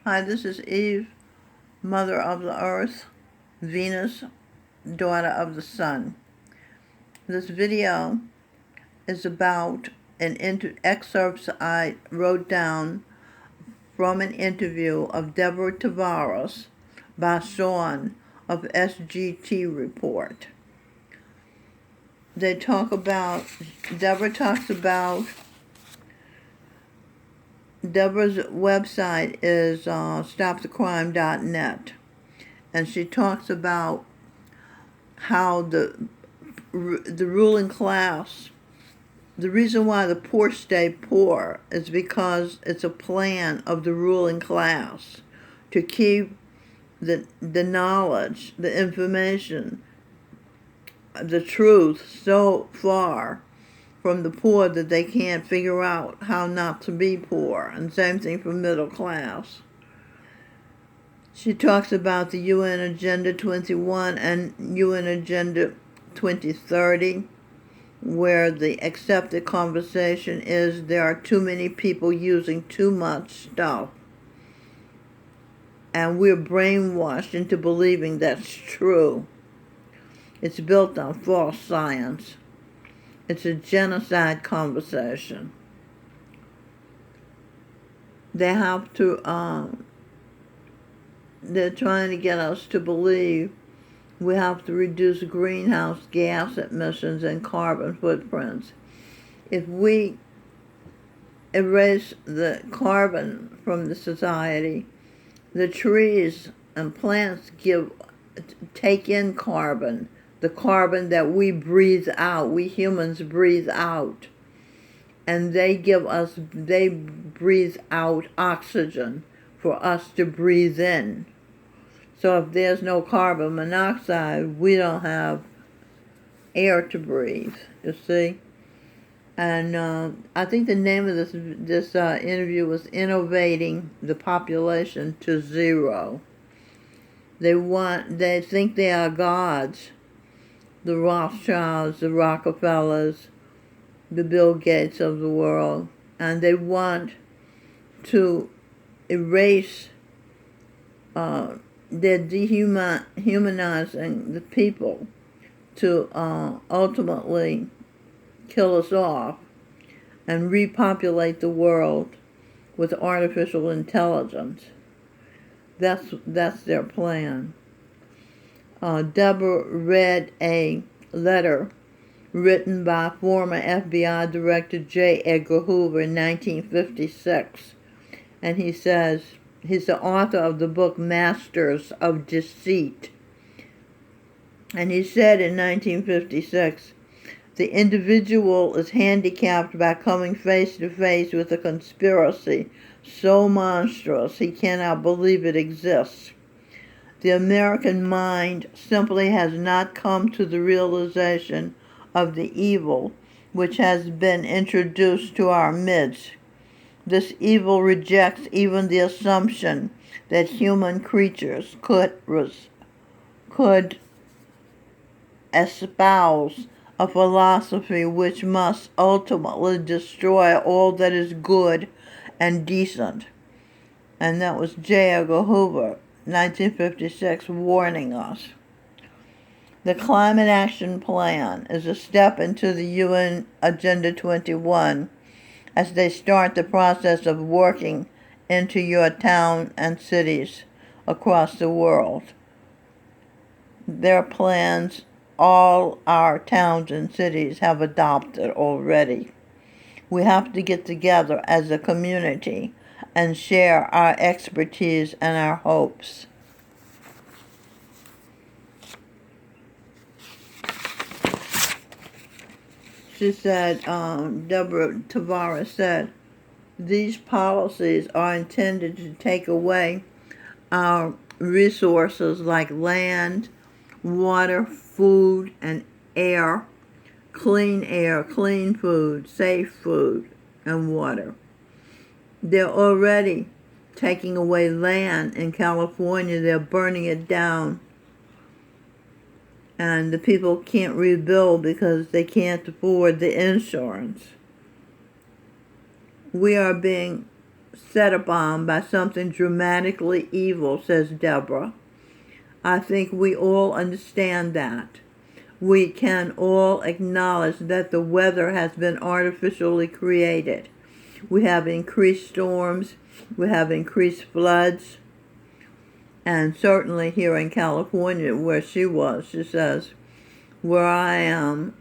Hi, this is Eve, mother of the earth, Venus, daughter of the sun. This video is about excerpts I wrote down from an interview of Deborah Tavares by Sean of SGT Report. Deborah talks about, Deborah's website is stopthecrime.net, and she talks about how the ruling class, the reason why the poor stay poor is because it's a plan of the ruling class to keep the knowledge, the information, the truth so far from the poor that they can't figure out how not to be poor. And same thing for middle class. She talks about the UN Agenda 21 and UN Agenda 2030, where the accepted conversation is there are too many people using too much stuff. And we're brainwashed into believing that's true. It's built on false science. It's a genocide conversation. They have to, they're trying to get us to believe we have to reduce greenhouse gas emissions and carbon footprints. If we erase the carbon from the society, the trees and plants take in carbon, the carbon that we breathe out, we humans breathe out. And they breathe out oxygen for us to breathe in. So if there's no carbon monoxide, we don't have air to breathe, you see? And I think the name of this interview was Innovating the Population to Zero. They think they are gods, the Rothschilds, the Rockefellers, the Bill Gates of the world, and they want to erase, they're dehumanizing the people to ultimately kill us off and repopulate the world with artificial intelligence. That's their plan. Deborah read a letter written by former FBI Director J. Edgar Hoover in 1956. And he says, he's the author of the book Masters of Deceit. And he said in 1956, the individual is handicapped by coming face to face with a conspiracy so monstrous he cannot believe it exists. The American mind simply has not come to the realization of the evil which has been introduced to our midst. This evil rejects even the assumption that human creatures could espouse a philosophy which must ultimately destroy all that is good and decent. And that was J. Edgar Hoover, 1956, warning us. The Climate Action Plan is a step into the UN Agenda 21 as they start the process of working into your town and cities across the world. Their plans, all our towns and cities have adopted already. We have to get together as a community and share our expertise and our hopes. She said, Deborah Tavares said, these policies are intended to take away our resources like land, water, food, and air, clean food, safe food, and water. They're already taking away land in California. They're burning it down. And the people can't rebuild because they can't afford the insurance. We are being set upon by something dramatically evil, says Deborah. I think we all understand that. We can all acknowledge that the weather has been artificially created. We have increased storms, we have increased floods, and certainly here in California where she was, she says, where I am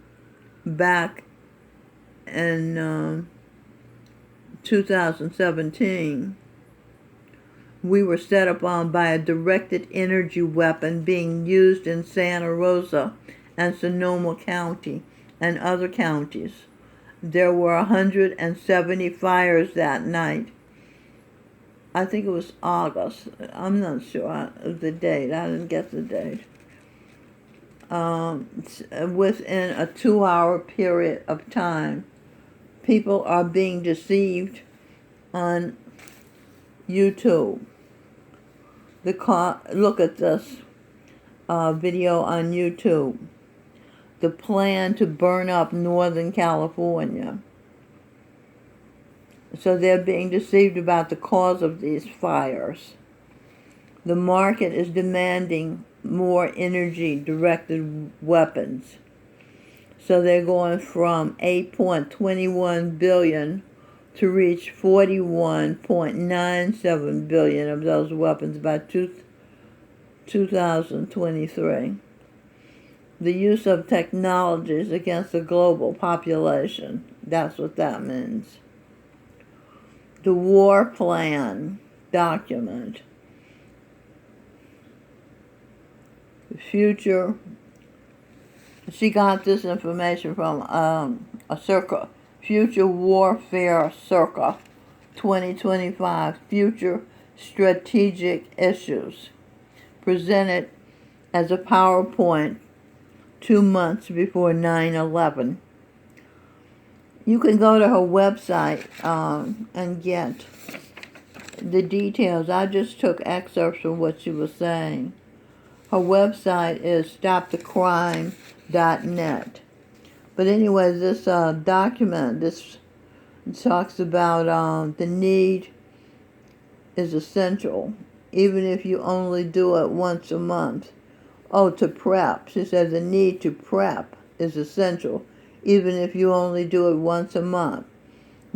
back in 2017, we were set upon by a directed energy weapon being used in Santa Rosa and Sonoma County and other counties. There were 170 fires that night. I think it was August. I'm not sure of the date. I didn't get the date. Within a 2-hour period of time, people are being deceived on YouTube. Look at this video on YouTube. The plan to burn up Northern California. So they're being deceived about the cause of these fires. The market is demanding more energy-directed weapons. So they're going from 8.21 billion to reach 41.97 billion of those weapons by 2023. The use of technologies against the global population. That's what that means. The war plan document. Future. She got this information from a circa, Future Warfare Circa 2025, Future Strategic Issues, presented as a PowerPoint 2 months before 9/11. You can go to her website and get the details. I just took excerpts from what she was saying. Her website is stopthecrime.net. But anyway, this document, this talks about the need is essential, even if you only do it once a month. Oh, to prep. She said the need to prep is essential, even if you only do it once a month,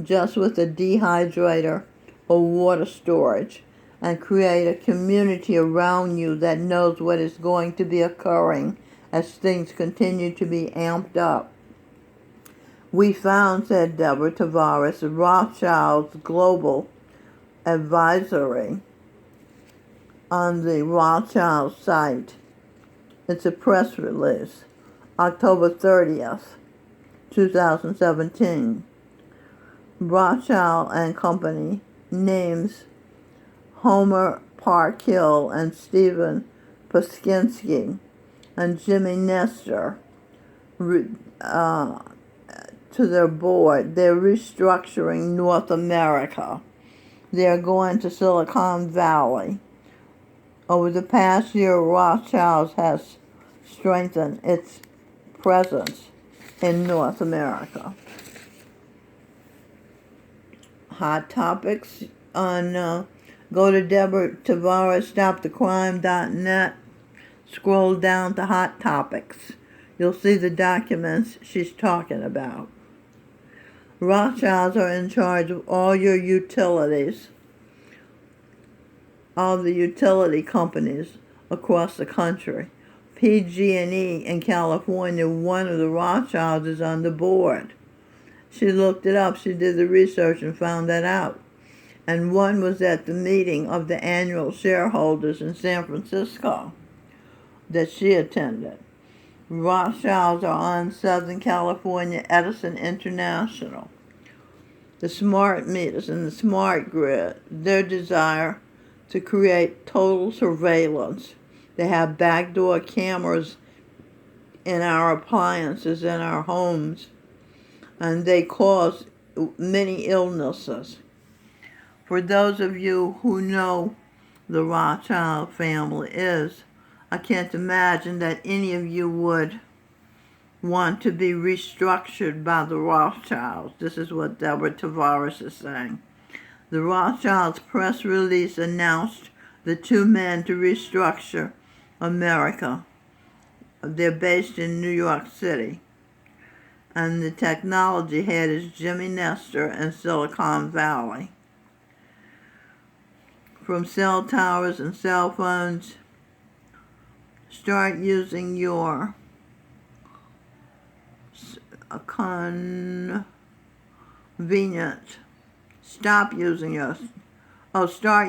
just with a dehydrator or water storage, and create a community around you that knows what is going to be occurring as things continue to be amped up. We found, said Deborah Tavares, Rothschild's Global Advisory on the Rothschild site. It's a press release, October 30th, 2017. Rothschild and Company names Homer Parkhill and Stephen Poskinski and Jimmy Nestor to their board. They're restructuring North America. They're going to Silicon Valley. Over the past year, Rothschild has strengthened its presence in North America. Hot topics on go to Deborah Tavares, stopthecrime.net. Scroll down to Hot Topics. You'll see the documents she's talking about. Rothschilds are in charge of all your utilities, all the utility companies across the country. PG&E in California, one of the Rothschilds is on the board. She looked it up. She did the research and found that out. And one was at the meeting of the annual shareholders in San Francisco that she attended. Rothschilds are on Southern California Edison International. The smart meters and the smart grid, their desire to create total surveillance. They have backdoor cameras in our appliances, in our homes, and they cause many illnesses. For those of you who know the Rothschild family is, I can't imagine that any of you would want to be restructured by the Rothschilds. This is what Deborah Tavares is saying. The Rothschilds press release announced the two men to restructure America. They're based in New York City. And the technology head is Jimmy Nestor in Silicon Valley. From cell towers and cell phones, start using your convenient, start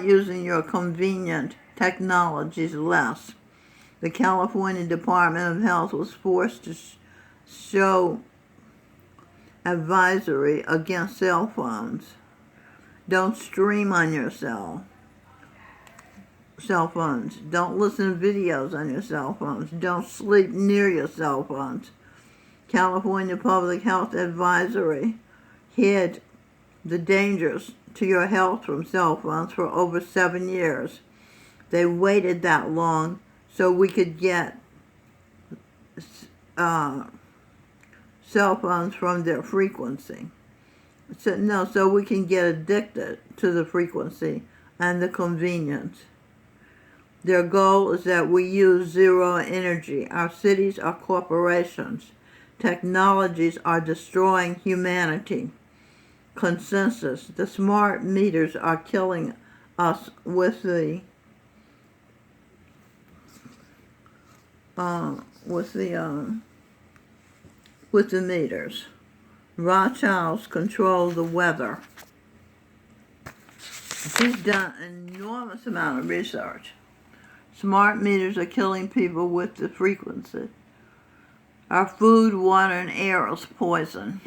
using your convenient technologies less. The California Department of Health was forced to show advisory against cell phones. Don't stream on your cell phones. Don't listen to videos on your cell phones. Don't sleep near your cell phones. California Public Health Advisory hid the dangers to your health from cell phones for over 7 years. They waited that long so we could get cell phones from their frequency. So we can get addicted to the frequency and the convenience. Their goal is that we use zero energy. Our cities are corporations. Technologies are destroying humanity. Consensus. The smart meters are killing us with the meters. Rothschilds control the weather. He's done an enormous amount of research. Smart meters are killing people with the frequency. Our food, water, and air is poison.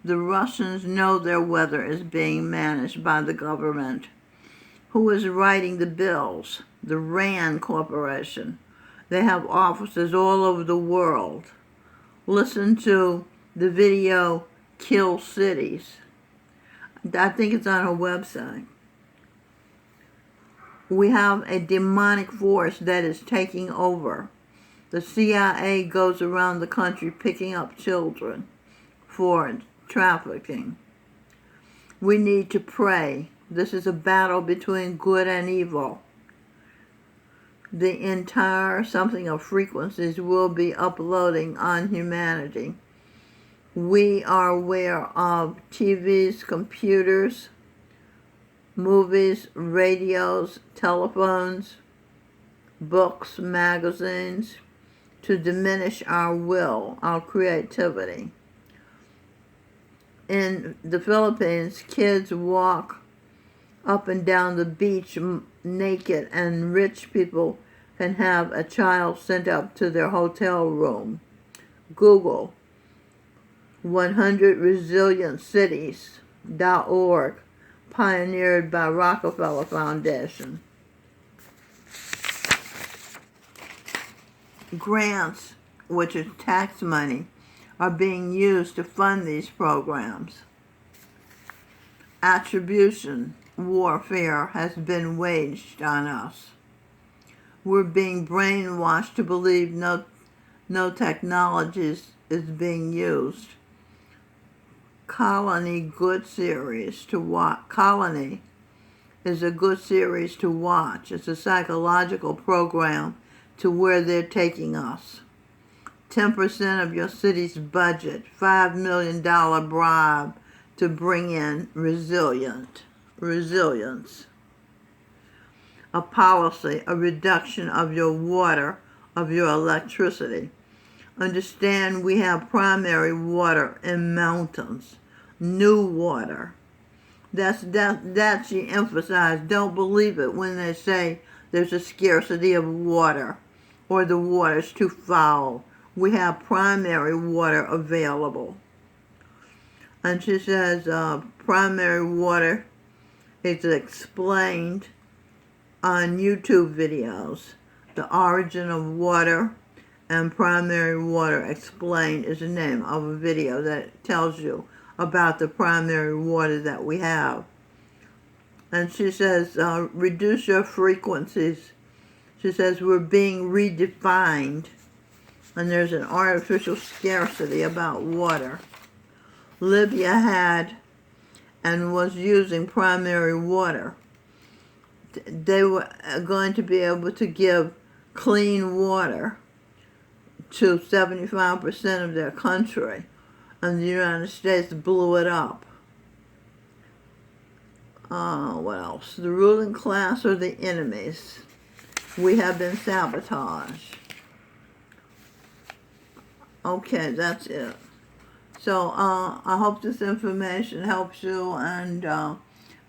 The Russians know their weather is being managed by the government. Who is writing the bills? The RAND Corporation. They have offices all over the world. Listen to the video Kill Cities. I think it's on our website. We have a demonic force that is taking over. The CIA goes around the country picking up children for trafficking. We need to pray. This is a battle between good and evil. The entire something of frequencies will be uploading on humanity. We are aware of TVs, computers, movies, radios, telephones, books, magazines, to diminish our will, our creativity. In the Philippines, kids walk up and down the beach naked, and rich people can have a child sent up to their hotel room. Google 100resilientcities.org, pioneered by Rockefeller Foundation. Grants, which is tax money, are being used to fund these programs. Attribution warfare has been waged on us. We're being brainwashed to believe no technology is being used. Colony good series to watch. Colony is a good series to watch. It's a psychological program to where they're taking us. 10% of your city's budget, $5 million bribe to bring in resilience. A policy, a reduction of your water, of your electricity. Understand we have primary water in mountains, new water. That's you emphasize. Don't believe it when they say there's a scarcity of water or the water's too foul. We have primary water available. And she says primary water is explained on YouTube videos. The origin of water and primary water explained is the name of a video that tells you about the primary water that we have. And she says, reduce your frequencies. She says, we're being redefined, and there's an artificial scarcity about water. Libya had and was using primary water. They were going to be able to give clean water to 75% of their country, and the United States blew it up. What else? The ruling class are the enemies. We have been sabotaged. Okay, that's it. So I hope this information helps you, and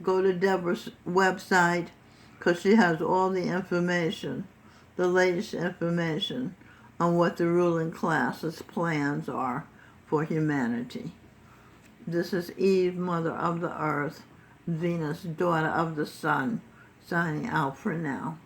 go to Deborah's website because she has all the information, the latest information on what the ruling class's plans are for humanity. This is Eve, mother of the earth, Venus, daughter of the sun, signing out for now.